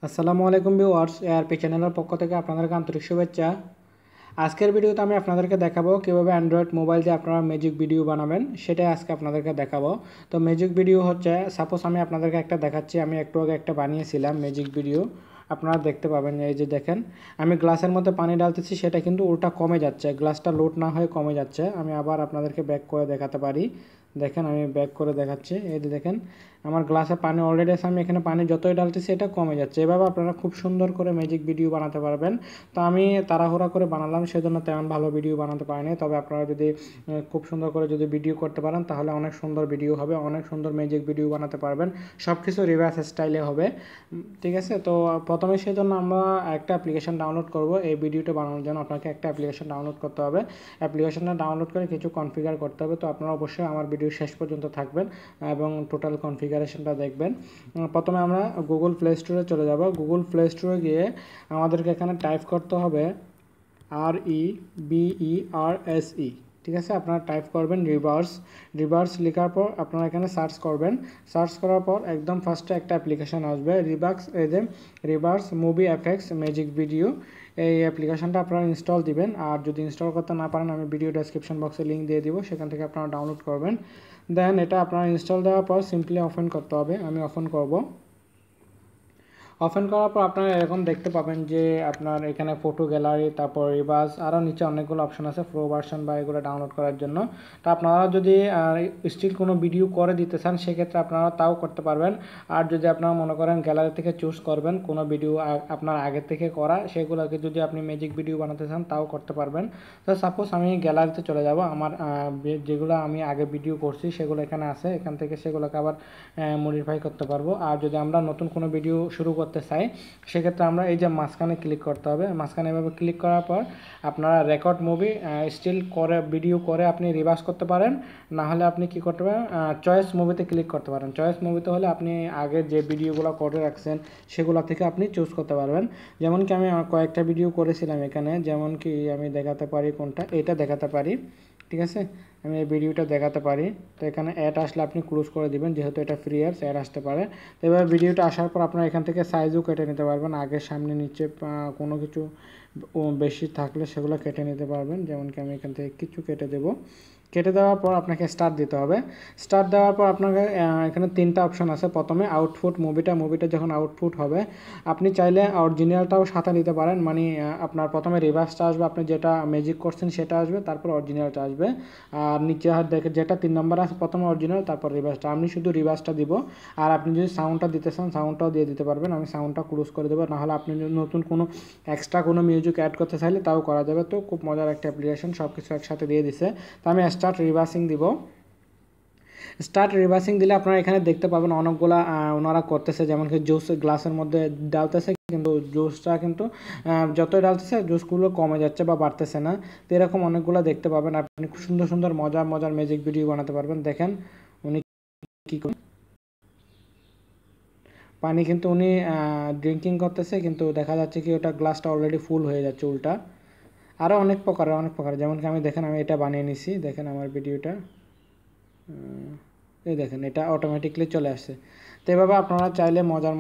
আসসালামু আলাইকুম viewers, ARP চ্যানেলের পক্ষ থেকে আপনাদেরকে আন্তরিক শুভেচ্ছা। আজকের ভিডিওতে আমি আপনাদেরকে দেখাবো কিভাবে অ্যান্ড্রয়েড মোবাইল দিয়ে আপনারা ম্যাজিক ভিডিও বানাবেন, সেটাই আজকে আপনাদেরকে দেখাবো। তো ম্যাজিক ভিডিও হচ্ছে, সাপোজ আমি আপনাদেরকে একটা দেখাচ্ছি। আমি একটু আগে একটা বানিয়েছিলাম ম্যাজিক ভিডিও, আপনারা দেখতে পাবেন। এই যে দেখেন, আমি গ্লাসের মধ্যে পানি ডালতেছি, সেটা কিন্তু উল্টা কমে যাচ্ছে, গ্লাসটা লোড না হয়ে কমে যাচ্ছে। আমি আবার আপনাদেরকে ব্যাক করে দেখাতে পারি। দেখেন, আমি ব্যাক করে দেখাচ্ছি। এই যে দেখেন, আমার গ্লাসে পানি অলরেডি আছে, আমি এখানে পানি যতই ডালতেছি এটা কমে যাচ্ছে। এভাবে আপনারা খুব সুন্দর করে ম্যাজিক ভিডিও বানাতে পারবেন। তো আমি তাড়াহুড়া করে বানালাম, সেজন্য তেমন ভালো ভিডিও বানাতে পারিনি। তবে আপনারা যদি খুব সুন্দর করে যদি ভিডিও করতে পারেন, তাহলে অনেক সুন্দর ভিডিও হবে, অনেক সুন্দর ম্যাজিক ভিডিও বানাতে পারবেন। সব কিছু রিভার্স স্টাইলে হবে, ঠিক আছে। তো প্রথমে সেজন্য আমরা একটা অ্যাপ্লিকেশন ডাউনলোড করব। এই ভিডিওটা বানানোর জন্য আপনাকে একটা অ্যাপ্লিকেশন ডাউনলোড করতে হবে। অ্যাপ্লিকেশনটা ডাউনলোড করে কিছু কনফিগার করতে হবে। তো আপনারা অবশ্যই আমার ভিডিও শেষ পর্যন্ত থাকবেন এবং টোটাল কনফিগারেশনটা দেখবেন। প্রথমে আমরা গুগল প্লে স্টোরে চলে যাব। গুগল প্লে স্টোরে গিয়ে আমাদেরকে এখানে টাইপ করতে হবে REBERSE, ঠিক আছে। আপনারা টাইপ করবেন রিভার্স লেখার পর আপনারা এখানে সার্চ করবেন। সার্চ করার পর একদম ফার্স্টে একটা অ্যাপ্লিকেশন আসবে, reverse movie effects magic video. এই অ্যাপ্লিকেশনটা আপনারা ইনস্টল দিবেন। আর যদি ইনস্টল করতে না পারেন, আমি ভিডিও ডেসক্রিপশন বক্সে লিঙ্ক দিয়ে দিব, সেখান থেকে আপনারা ডাউনলোড করবেন। দেন এটা আপনারা ইনস্টল দেওয়ার পর সিম্পলি ওপেন করতে হবে। আমি ওপেন করব। ওপেন করার পর আপনারা এরকম দেখতে পাবেন যে আপনার এখানে ফটো গ্যালারি, তারপর রিভার্স, আরও নিচে অনেকগুলো অপশন আছে প্রো ভার্সন বা এগুলো ডাউনলোড করার জন্য। তো আপনারা যদি স্টিল কোনো ভিডিও করে দিতে চান, সেক্ষেত্রে আপনারা তাও করতে পারবেন। আর যদি আপনারা মনে করেন গ্যালারি থেকে চুজ করবেন কোনো ভিডিও আপনার আগে থেকে করা, সেগুলোকে যদি আপনি ম্যাজিক ভিডিও বানাতে চান, তাও করতে পারবেন। তো সাপোজ আমি গ্যালারিতে চলে যাব, আমার যেগুলো আমি আগে ভিডিও করছি সেগুলো এখানে আছে, এখান থেকে সেগুলোকে আবার মডিফাই করতে পারবো। আর যদি আমরা নতুন কোনো ভিডিও শুরু করতে চাই, সেক্ষেত্রে আমরা এই যে মাঝখানে ক্লিক করতে হবে। মাঝখানে এভাবে ক্লিক করার পর আপনারা রেকর্ড মুভি স্টিল করে ভিডিও করে আপনি রিভার্স করতে পারেন। না হলে আপনি কি করতে পারেন, চয়েস মুভিতে ক্লিক করতে পারেন। চয়েস মুভিতে হলে আপনি আগে যে ভিডিওগুলো করে রাখছেন সেগুলো থেকে আপনি চুজ করতে পারবেন। যেমন কি আমি কয়েকটা ভিডিও করেছিলাম এখানে, যেমন কি আমি দেখাতে পারি কোনটা, এটা দেখাতে পারি, ঠিক আছে। আমি এই ভিডিওটা দেখাতে পারি। তো এখানে অ্যাড আসলে আপনি ক্লোজ করে দিবেন, যেহেতু এটা ফ্রি অ্যাড আসতে পারে। তো এবার ভিডিওটা আসার পর আপনারা এখান থেকে সাইজও কেটে নিতে পারবেন। আগে সামনে নিচে কোনো কিছু বেশি থাকলে সেগুলো কেটে নিতে পারবেন। যেমন কি আমি এখান থেকে কিছু কেটে দেবো। কেটে দেওয়ার পর আপনাকে স্টার্ট দিতে হবে। স্টার্ট দেওয়ার পর আপনাকে এখানে তিনটা অপশন আছে। প্রথমে আউটপুট মুভিটা যখন আউটপুট হবে, আপনি চাইলে অরিজিনালটাও সাথে নিতে পারেন। মানে আপনার প্রথমে রিভার্সটা আসবে, আপনি যেটা ম্যাজিক করছেন সেটা আসবে, তারপর অরিজিনালটা আসবে। আর নিচে দেখে যেটা 3 নম্বর আছে, প্রথমে অরিজিনাল তারপর রিভার্সটা। আমি শুধু রিভার্সটা দিব। আর আপনি যদি সাউন্ডটা দিতে চান, সাউন্ডটাও দিয়ে দিতে পারবেন। আমি সাউন্ডটা ক্লোজ করে দেবো। নাহলে আপনি যদি নতুন কোনো এক্সট্রা কোনো মিউজিক অ্যাড করতে চাইলে তাও করা যাবে। তো খুব মজার একটা অ্যাপ্লিকেশন, সব কিছু একসাথে দিয়ে দিছে। তো আমি স্টার্ট রিভার্সিং দিব। স্টার্ট রিভার্সিং দিলে আপনারা এখানে দেখতে পাবেন অনেকগুলা ওনারা করতেছে। যেমন কি জুস গ্লাসের মধ্যে ডালতেছে, কিন্তু জুসটা কিন্তু যতই ডালতেছে জুসগুলো কমে যাচ্ছে বা বাড়তেছে না। তো এরকম অনেকগুলো দেখতে পাবেন। আপনি খুব সুন্দর সুন্দর মজার ম্যাজিক ভিডিও বানাতে পারবেন। দেখেন উনি কী করে পানি কিন্তু উনি ড্রিঙ্কিং করতেছে, কিন্তু দেখা যাচ্ছে কি ওটা গ্লাসটা অলরেডি ফুল হয়ে যাচ্ছে উল্টা। আরও অনেক প্রকার, যেমন কি আমি দেখেন, আমি এটা বানিয়ে নিছি। দেখেন আমার ভিডিওটা, এই দেখেন এটা অটোমেটিকলি চলে আসছে। তো এভাবে আপনারা চাইলে মজার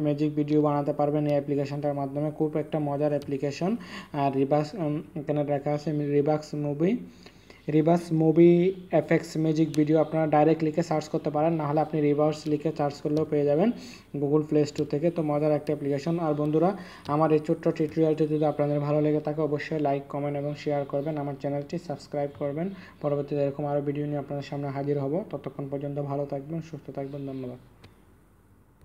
ম্যাজিক ভিডিও বানাতে পারবেন এই অ্যাপ্লিকেশনটার মাধ্যমে। খুব একটা মজার অ্যাপ্লিকেশন। আর এখানে দেখা আছে reverse movie effects magic video. আপনারা ডাইরেক্ট লিখে সার্চ করতে পারেন, নাহলে আপনি রিভার্স লিখে সার্চ করলেও পেয়ে যাবেন গুগল প্লে স্টোর থেকে। তো মজার একটা অ্যাপ্লিকেশন। আর বন্ধুরা, আমার এই ছোট্ট টিউটোরিয়ালটি যদি আপনাদের ভালো লেগে থাকে, অবশ্যই লাইক, কমেন্ট এবং শেয়ার করবেন। আমার চ্যানেলটি সাবস্ক্রাইব করবেন। পরবর্তীতে এরকম আরও ভিডিও নিয়ে আপনাদের সামনে হাজির হব। ততক্ষণ পর্যন্ত ভালো থাকবেন, সুস্থ থাকবেন। ধন্যবাদ।